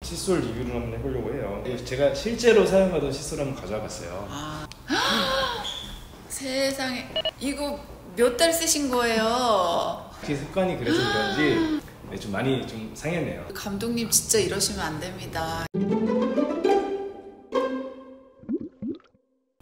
칫솔 리뷰를 한번 해보려고 해요. 제가 실제로 사용하던 칫솔을 한번 가져와 봤어요. 세상에, 이거 몇 달 쓰신 거예요? 제 습관이 그래서 그런지 좀 많이 좀 상했네요. 감독님 진짜 이러시면 안 됩니다.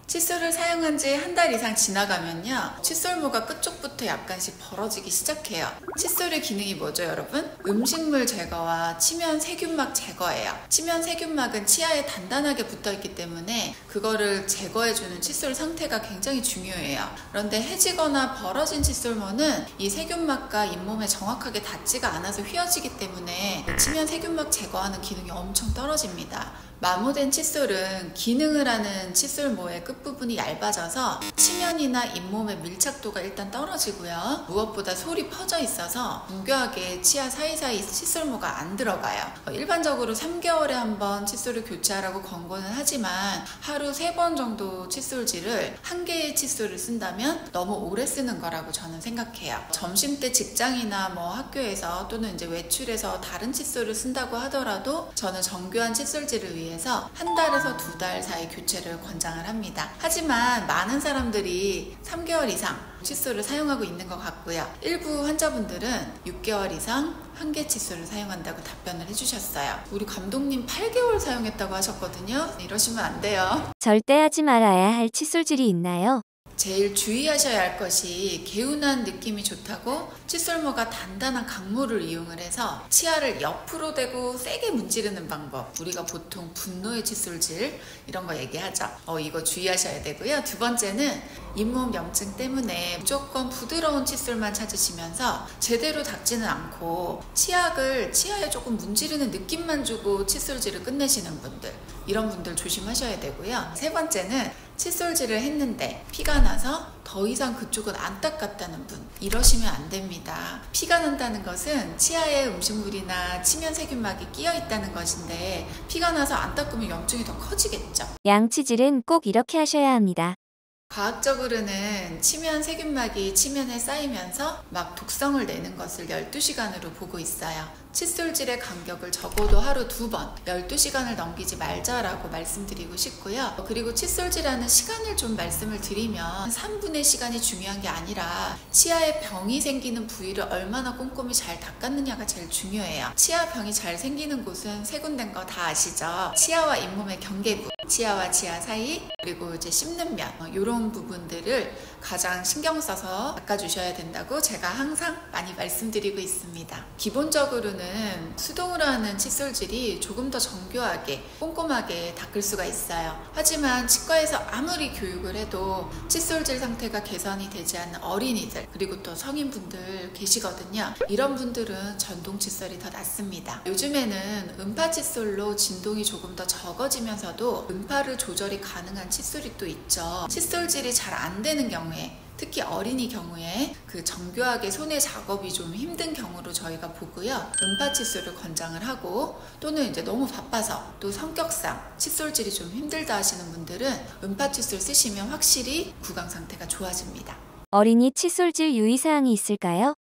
칫솔을 사용한 지 한 달 이상 지나가면요, 칫솔모가 끝쪽부터 약간씩 벌어지기 시작해요. 칫솔의 기능이 뭐죠, 여러분? 음식물 제거와 치면 세균막 제거예요. 치면 세균막은 치아에 단단하게 붙어있기 때문에 그거를 제거해주는 칫솔 상태가 굉장히 중요해요. 그런데 해지거나 벌어진 칫솔모는 이 세균막과 잇몸에 정확하게 닿지가 않아서 휘어지기 때문에 치면 세균막 제거하는 기능이 엄청 떨어집니다. 마모된 칫솔은 기능을 하는 칫솔모의 끝부분이 얇아져서 치면이나 잇몸의 밀착도가 일단 떨어지고요. 무엇보다 솔이 퍼져 있어서 정교하게 치아 사이사이 칫솔모가 안 들어가요. 일반적으로 3개월에 한 번 칫솔을 교체하라고 권고는 하지만 하루 3번 정도 칫솔질을 한 개의 칫솔을 쓴다면 너무 오래 쓰는 거라고 저는 생각해요. 점심때 직장이나 학교에서 또는 이제 외출해서 다른 칫솔을 쓴다고 하더라도 저는 정교한 칫솔질을 위해서 한 달에서 2달 사이 교체를 권장을 합니다. 하지만 많은 사람들이 3개월 이상 칫솔을 사용하고 있는 것 같고요. 일부 환자분들은 6개월 이상 한 개 칫솔을 사용한다고 답변을 해주셨어요. 우리 감독님 8개월 사용했다고 하셨거든요. 이러시면 안 돼요. 절대 하지 말아야 할 칫솔질이 있나요? 제일 주의하셔야 할 것이 개운한 느낌이 좋다고 칫솔모가 단단한 강물을 이용을 해서 치아를 옆으로 대고 세게 문지르는 방법. 우리가 보통 분노의 칫솔질 이런 거 얘기하죠. 이거 주의하셔야 되고요. 두 번째는 잇몸 염증 때문에 무조건 부드러운 칫솔만 찾으시면서 제대로 닦지는 않고 치아에 조금 문지르는 느낌만 주고 칫솔질을 끝내시는 분들, 이런 분들 조심하셔야 되고요. 세 번째는 칫솔질을 했는데 피가 나서 더 이상 그쪽은 안 닦았다는 분, 이러시면 안 됩니다. 피가 난다는 것은 치아에 음식물이나 치면 세균막이 끼어 있다는 것인데 피가 나서 안 닦으면 염증이 더 커지겠죠. 양치질은 꼭 이렇게 하셔야 합니다. 과학적으로는 치면 세균막이 치면에 쌓이면서 막 독성을 내는 것을 12시간으로 보고 있어요. 칫솔질의 간격을 적어도 하루 2번, 12시간을 넘기지 말자라고 말씀드리고 싶고요. 그리고 칫솔질하는 시간을 좀 말씀을 드리면 3분의 시간이 중요한 게 아니라 치아에 병이 생기는 부위를 얼마나 꼼꼼히 잘 닦았느냐가 제일 중요해요. 치아 병이 잘 생기는 곳은 세 군데인 거 다 아시죠? 치아와 잇몸의 경계부, 치아와 치아 사이, 그리고 이제 씹는 면, 이런 부분들을 가장 신경 써서 닦아주셔야 된다고 제가 항상 많이 말씀드리고 있습니다. 기본적으로는 수동으로 하는 칫솔질이 조금 더 정교하게 꼼꼼하게 닦을 수가 있어요. 하지만 치과에서 아무리 교육을 해도 칫솔질 상태가 개선이 되지 않는 어린이들, 그리고 또 성인분들 계시거든요. 이런 분들은 전동 칫솔이 더 낫습니다. 요즘에는 음파 칫솔로 진동이 조금 더 적어지면서도 음파를 조절이 가능한 칫솔이 또 있죠. 칫솔질이 잘 안 되는 경우에, 특히 어린이 경우에 그 정교하게 손의 작업이 좀 힘든 경우로 저희가 보고요. 음파 칫솔을 권장을 하고, 또는 이제 너무 바빠서 또 성격상 칫솔질이 좀 힘들다 하시는 분들은 음파 칫솔 쓰시면 확실히 구강 상태가 좋아집니다. 어린이 칫솔질 유의사항이 있을까요?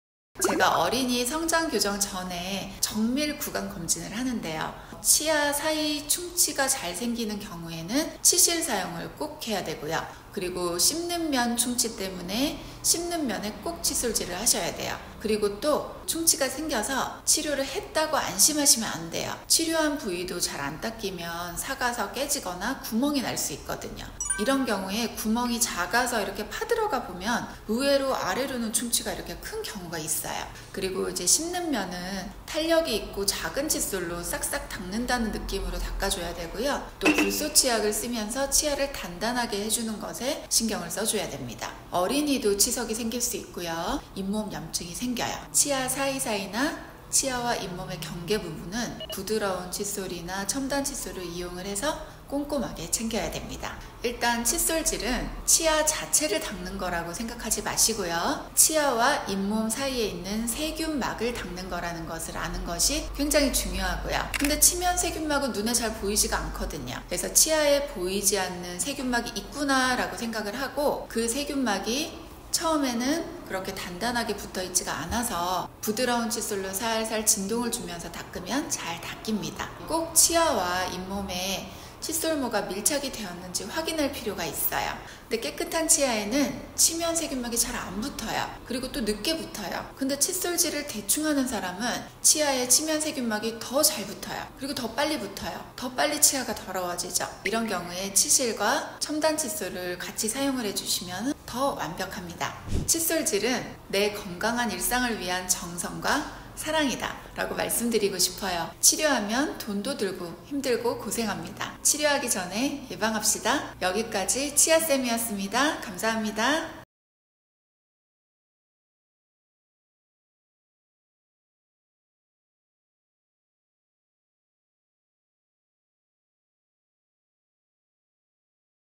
제가 어린이 성장 교정 전에 정밀 구강 검진을 하는데요. 치아 사이 충치가 잘 생기는 경우에는 치실 사용을 꼭 해야 되고요. 그리고 씹는 면 충치 때문에 씹는 면에 꼭 칫솔질을 하셔야 돼요. 그리고 또 충치가 생겨서 치료를 했다고 안심하시면 안 돼요. 치료한 부위도 잘 안 닦이면 삭아서 깨지거나 구멍이 날 수 있거든요. 이런 경우에 구멍이 작아서 이렇게 파들어가 보면 의외로 아래로는 충치가 이렇게 큰 경우가 있어요. 그리고 이제 씹는 면은 탄력이 있고 작은 칫솔로 싹싹 닦는다는 느낌으로 닦아줘야 되고요. 또 불소 치약을 쓰면서 치아를 단단하게 해주는 것에 신경을 써줘야 됩니다. 어린이도 치석이 생길 수 있고요. 잇몸 염증이 생겨요. 치아 사이사이나 치아와 잇몸의 경계 부분은 부드러운 칫솔이나 첨단 칫솔을 이용을 해서 꼼꼼하게 챙겨야 됩니다. 일단 칫솔질은 치아 자체를 닦는 거라고 생각하지 마시고요. 치아와 잇몸 사이에 있는 세균막을 닦는 거라는 것을 아는 것이 굉장히 중요하고요. 근데 치면 세균막은 눈에 잘 보이지가 않거든요. 그래서 치아에 보이지 않는 세균막이 있구나 라고 생각을 하고 그 세균막이 처음에는 그렇게 단단하게 붙어 있지가 않아서 부드러운 칫솔로 살살 진동을 주면서 닦으면 잘 닦입니다. 꼭 치아와 잇몸에 칫솔모가 밀착이 되었는지 확인할 필요가 있어요. 근데 깨끗한 치아에는 치면 세균막이 잘 안 붙어요. 그리고 또 늦게 붙어요. 근데 칫솔질을 대충 하는 사람은 치아에 치면 세균막이 더 잘 붙어요. 그리고 더 빨리 붙어요. 더 빨리 치아가 더러워지죠. 이런 경우에 치실과 첨단 칫솔을 같이 사용을 해주시면 더 완벽합니다. 칫솔질은 내 건강한 일상을 위한 정성과 사랑이다 라고 말씀드리고 싶어요. 치료하면 돈도 들고 힘들고 고생합니다. 치료하기 전에 예방합시다. 여기까지 치아쌤이었습니다. 감사합니다.